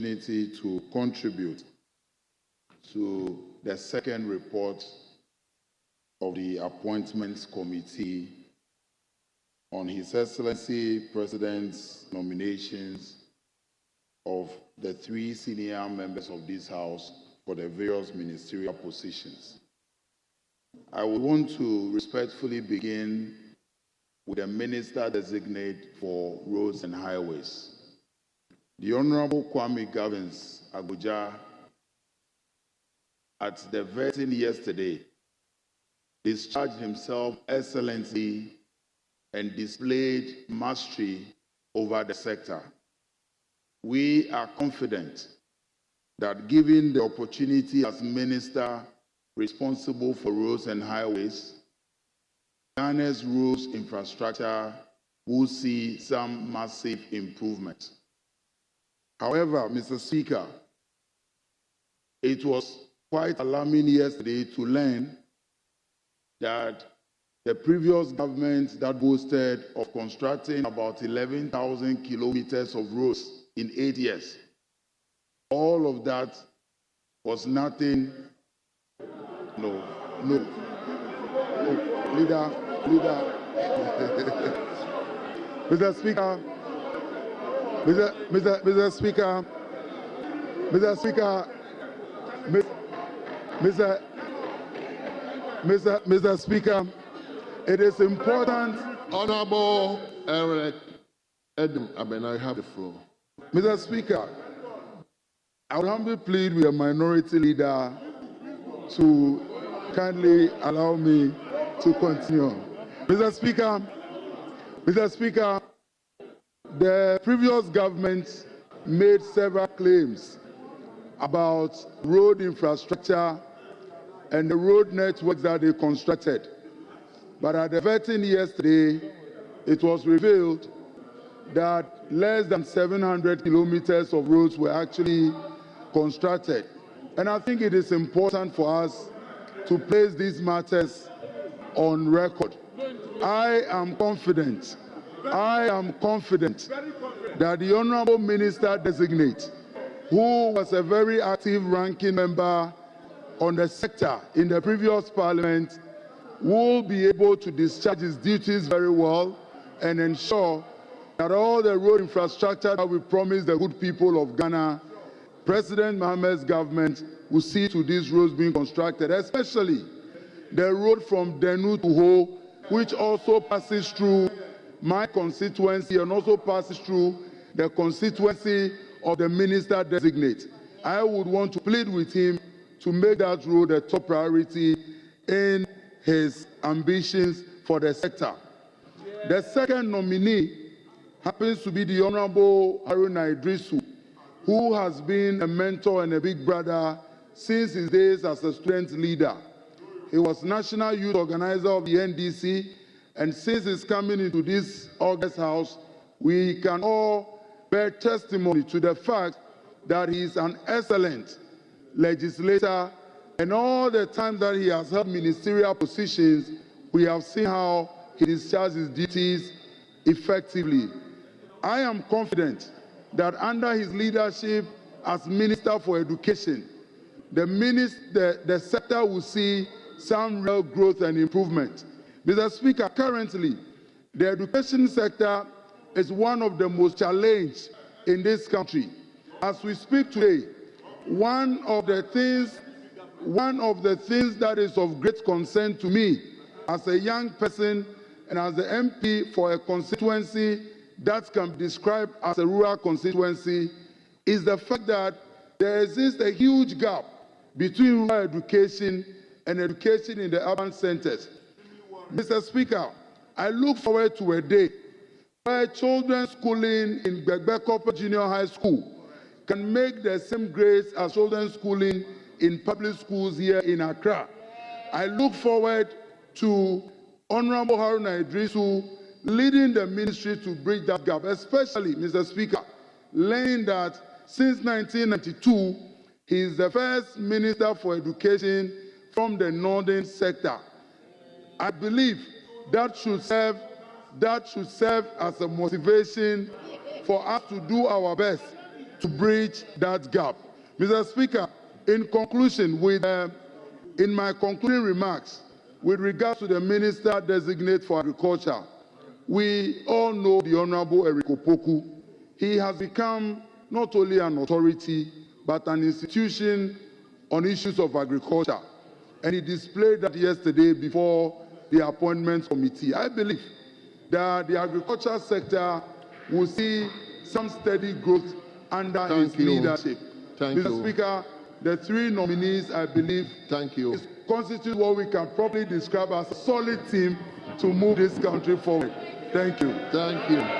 opportunity to contribute to the second report of the Appointments Committee on His Excellency President's nominations of the 3 senior members of this House for the various ministerial positions. I would want to respectfully begin with the Minister-designate for Roads and Highways. The Honorable Kwame Gavins Agbodza, at the vetting yesterday, discharged himself excellently and displayed mastery over the sector. We are confident that given the opportunity as Minister responsible for roads and highways, Ghana's roads infrastructure will see some massive improvement. However, Mr. Speaker, it was quite alarming yesterday to learn that the previous government that boasted of constructing about 11,000 kilometers of roads in 8 years, all of that was nothing. No. Leader. Mr. Speaker, Mr. Speaker, Mr. Speaker, it is important. Honorable Hon Edem Agbana, I have the floor. Mr. Speaker, I would humbly plead with the minority leader to kindly allow me to continue. Mr. Speaker, the previous government made several claims about road infrastructure and the road networks that they constructed. But at the vetting yesterday, it was revealed that less than 700 kilometers of roads were actually constructed. And I think it is important for us to place these matters on record. I am confident that the Honorable Minister-designate, who was a very active ranking member on the sector in the previous parliament, will be able to discharge his duties very well and ensure that all the road infrastructure that we promised the good people of Ghana, President Mohammed's government will see to these roads being constructed, especially the road from Denu to Ho, which also passes through my constituency and also passes through the constituency of the Minister-designate. I would want to plead with him to make that road a top priority in his ambitions for the sector. The second nominee happens to be the Honorable Haruna, who has been a mentor and a big brother since his days as a student leader. He was National Youth Organizer of the NDC, and since his coming into this August House, we can all bear testimony to the fact that he is an excellent legislator, and all the time that he has held ministerial positions, we have seen how he discharges his duties effectively. I am confident that under his leadership as Minister for Education, the sector will see some real growth and improvement. Mr. Speaker, currently, the education sector is one of the most challenged in this country. As we speak today, one of the things that is of great concern to me as a young person and as the MP for a constituency that can be described as a rural constituency is the fact that there exists a huge gap between rural education and education in the urban centers. Mr. Speaker, I look forward to a day where children schooling in Gbegbe Junior High School can make the same grades as children schooling in public schools here in Accra. I look forward to Honorable Haruna Idrisu leading the ministry to bridge that gap, especially, Mr. Speaker, learning that since 1992, he is the first Minister for Education from the northern sector. I believe that should serve as a motivation for us to do our best to bridge that gap. Mr. Speaker, in conclusion, in my concluding remarks, with regard to the Minister Designate for Agriculture, we all know the Honorable Hon Opoku. He has become not only an authority, but an institution on issues of agriculture. And he displayed that yesterday before the Appointments Committee. I believe that the agriculture sector will see some steady growth under his leadership. Mr. Speaker, the three nominees, I believe, constitute what we can properly describe as a solid team to move this country forward. Thank you. Thank you.